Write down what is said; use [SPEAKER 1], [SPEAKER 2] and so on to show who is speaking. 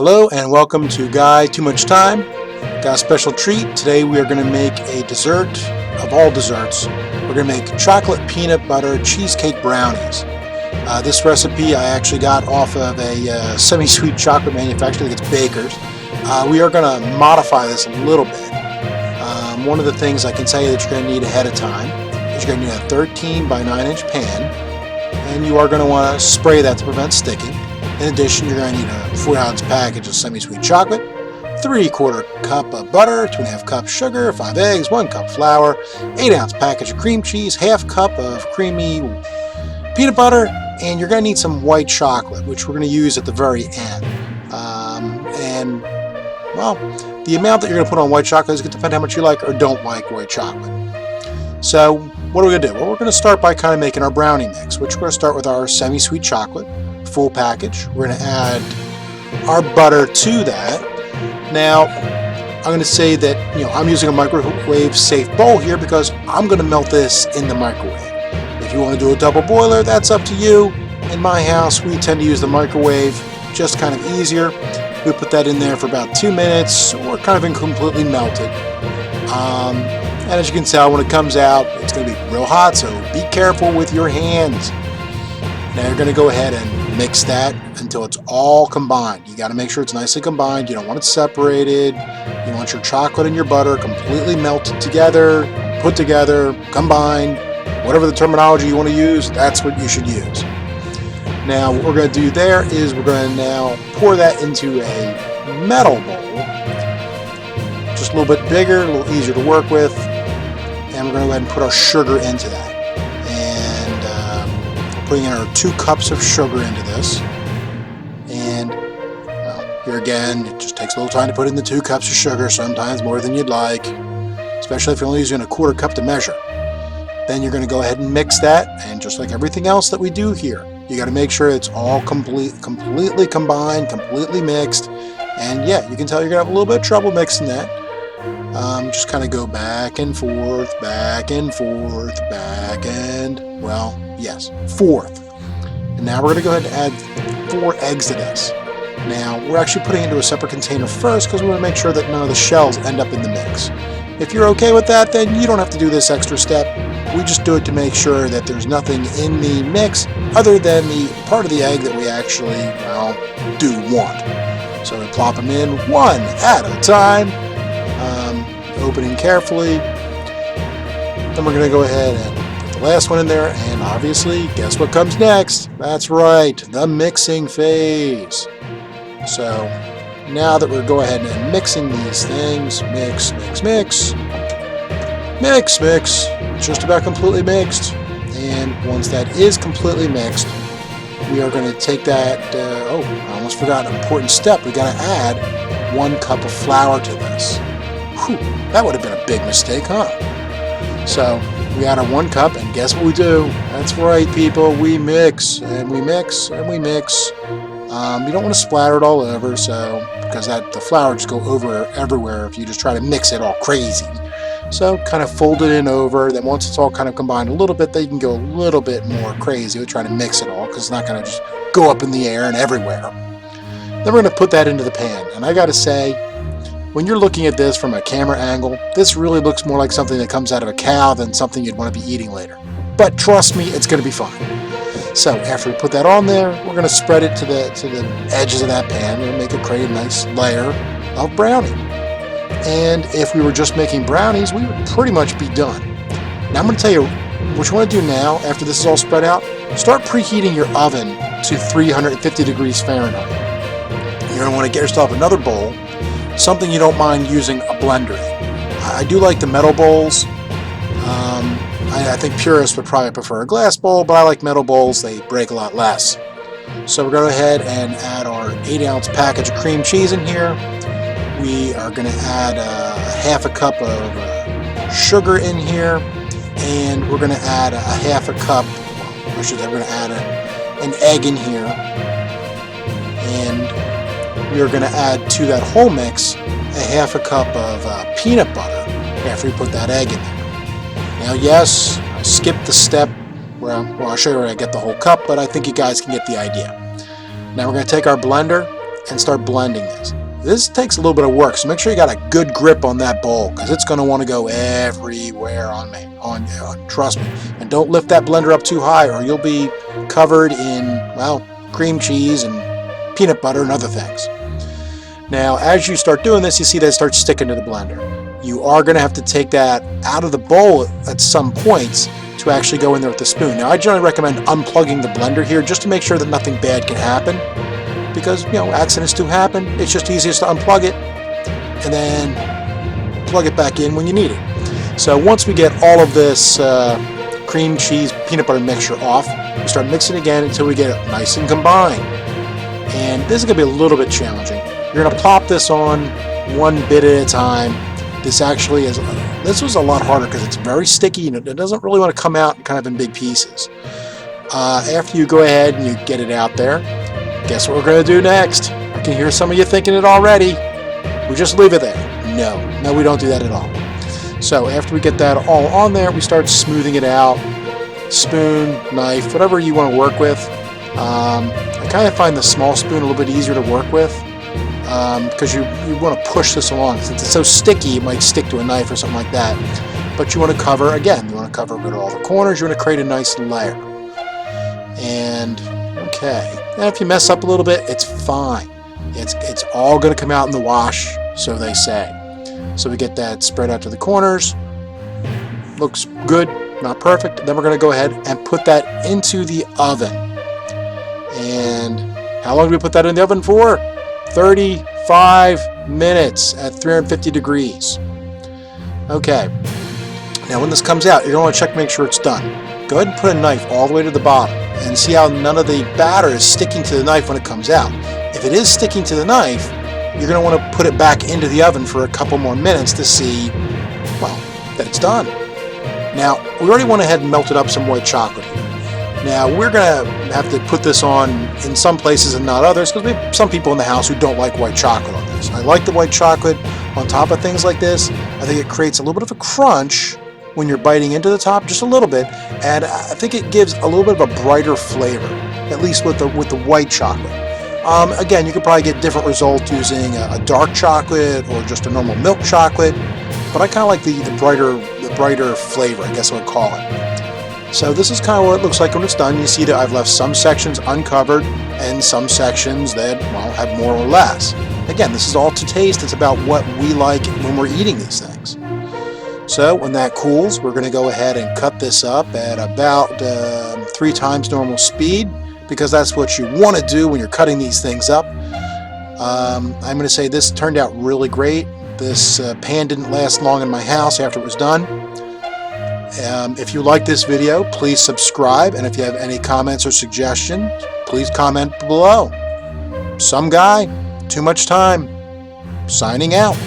[SPEAKER 1] Hello and welcome to Guy Too Much Time. Got a special treat. Today we are going to make a dessert of all desserts. We're going to make chocolate peanut butter cheesecake brownies. This recipe I actually got off of a semi-sweet chocolate manufacturer. I think it's Baker's. We are going to modify this a little bit. One of the things I can tell you that you're going to need ahead of time is you're going to need a 13 by 9 inch pan, and you are going to want to spray that to prevent sticking. In addition, you're going to need a 4-ounce package of semi-sweet chocolate, 3/4 cup of butter, 2.5 cups sugar, 5 eggs, 1 cup flour, 8-ounce package of cream cheese, half cup of creamy peanut butter, and you're going to need some white chocolate, which we're going to use at the very end. The amount that you're going to put on white chocolate is going to depend on how much you like or don't like white chocolate. So what are we going to do? Well, we're going to start by kind of making our brownie mix, which we're going to start with our semi-sweet chocolate, full package. We're going to add our butter to that. Now, I'm going to say that I'm using a microwave safe bowl here because I'm going to melt this in the microwave. If you want to do a double boiler, that's up to you. In my house, we tend to use the microwave, just kind of easier. We put that in there for about 2 minutes, or kind of completely melted. And as you can tell, when it comes out, it's going to be real hot, so be careful with your hands. Now you're going to go ahead and mix that until it's all combined. You got to make sure it's nicely combined. You don't want it separated. You want your chocolate and your butter completely melted together, put together, combined. Whatever the terminology you want to use, that's what you should use. Now what we're going to do there is we're going to now pour that into a metal bowl, just a little bit bigger, a little easier to work with, and we're going to go ahead and put our sugar into that. And putting in our 2 cups of sugar into this, and here again, it just takes a little time to put in the 2 cups of sugar, sometimes more than you'd like, especially if you're only using a 1/4 cup to measure. Then you're going to go ahead and mix that, and just like everything else that we do here, you got to make sure it's all completely combined, completely mixed. And yeah, you can tell you're going to have a little bit of trouble mixing that. Just kind of go back and forth, back and forth, back and, forth. And now we're going to go ahead and add 4 eggs to this. Now, we're actually putting it into a separate container first because we want to make sure that none of the shells end up in the mix. If you're okay with that, then you don't have to do this extra step. We just do it to make sure that there's nothing in the mix other than the part of the egg that we actually, do want. So we plop them in one at a time, opening carefully. Then we're going to go ahead and put the last one in there, and obviously, guess what comes next? That's right, the mixing phase. So now that we're going ahead and mixing these things, mix, mix, mix, mix, mix, just about completely mixed. And once that is completely mixed, we are going to take that, I almost forgot an important step. We got to add 1 cup of flour to this. Whew, that would have been a big mistake, huh? So we add our 1 cup, and guess what we do? That's right, people, we mix, and we mix, and we mix. You don't want to splatter it all over, because the flour just go over everywhere if you just try to mix it all crazy. So kind of fold it in over. Then once it's all kind of combined a little bit, then you can go a little bit more crazy with trying to mix it all, because it's not going to just go up in the air and everywhere. Then we're going to put that into the pan. And I got to say, when you're looking at this from a camera angle, this really looks more like something that comes out of a cow than something you'd want to be eating later. But trust me, it's going to be fine. So after we put that on there, we're going to spread it to the edges of that pan. We're going to make a nice layer of brownie. And if we were just making brownies, we would pretty much be done. Now I'm going to tell you what you want to do now, after this is all spread out. Start preheating your oven to 350 degrees Fahrenheit. You're going to want to get yourself another bowl, something you don't mind using a blender in. I do like the metal bowls. I think purists would probably prefer a glass bowl, but I like metal bowls. They break a lot less. So we're going to go ahead and add our 8-ounce package of cream cheese in here. We are going to add half a cup of sugar in here, and we're going to add a half a cup, we're going to add an egg in here, and we are going to add to that whole mix a half a cup of peanut butter after we put that egg in there. Now, yes, I skipped the step where I'll show you where I get the whole cup, but I think you guys can get the idea. Now we're going to take our blender and start blending this. This takes a little bit of work, so make sure you got a good grip on that bowl because it's going to want to go everywhere on me. Trust me. And don't lift that blender up too high or you'll be covered in, well, cream cheese and peanut butter and other things. Now, as you start doing this, you see that it starts sticking to the blender. You are going to have to take that out of the bowl at some points to actually go in there with the spoon. Now, I generally recommend unplugging the blender here just to make sure that nothing bad can happen because, accidents do happen. It's just easiest to unplug it and then plug it back in when you need it. So once we get all of this cream cheese peanut butter mixture off, we start mixing again until we get it nice and combined. And this is going to be a little bit challenging. You're going to pop this on one bit at a time. This was a lot harder because it's very sticky and it doesn't really want to come out kind of in big pieces. After you go ahead and you get it out there, guess what we're going to do next? I can hear some of you thinking it already. We just leave it there. No, we don't do that at all. So after we get that all on there, we start smoothing it out. Spoon, knife, whatever you want to work with. I kind of find the small spoon a little bit easier to work with because you want to push this along. Since it's so sticky, it might stick to a knife or something like that. But you want to cover, again, you want to cover all the corners. You want to create a nice layer. And, okay. And if you mess up a little bit, it's fine. It's all going to come out in the wash, so they say. So we get that spread out to the corners. Looks good, not perfect. Then we're going to go ahead and put that into the oven. And how long do we put that in the oven for? 35 minutes at 350 degrees. Okay. Now when this comes out, you're going to want to check to make sure it's done. Go ahead and put a knife all the way to the bottom and see how none of the batter is sticking to the knife when it comes out. If it is sticking to the knife, you're going to want to put it back into the oven for a couple more minutes to see, well, that it's done. Now, we already went ahead and melted up some white chocolate here. Now, we're going to have to put this on in some places and not others because we have some people in the house who don't like white chocolate on this. I like the white chocolate on top of things like this. I think it creates a little bit of a crunch when you're biting into the top, just a little bit, and I think it gives a little bit of a brighter flavor, at least with the white chocolate. Again, you could probably get different results using a dark chocolate or just a normal milk chocolate, but I kind of like the brighter flavor, I guess I would call it. So this is kind of what it looks like when it's done. You see that I've left some sections uncovered and some sections that, well, have more or less. Again, this is all to taste. It's about what we like when we're eating these things. So when that cools, we're going to go ahead and cut this up at about 3 times normal speed because that's what you want to do when you're cutting these things up. I'm going to say this turned out really great. This pan didn't last long in my house after it was done. If you like this video, please subscribe, and if you have any comments or suggestions, please comment below. Some guy, too much time, signing out.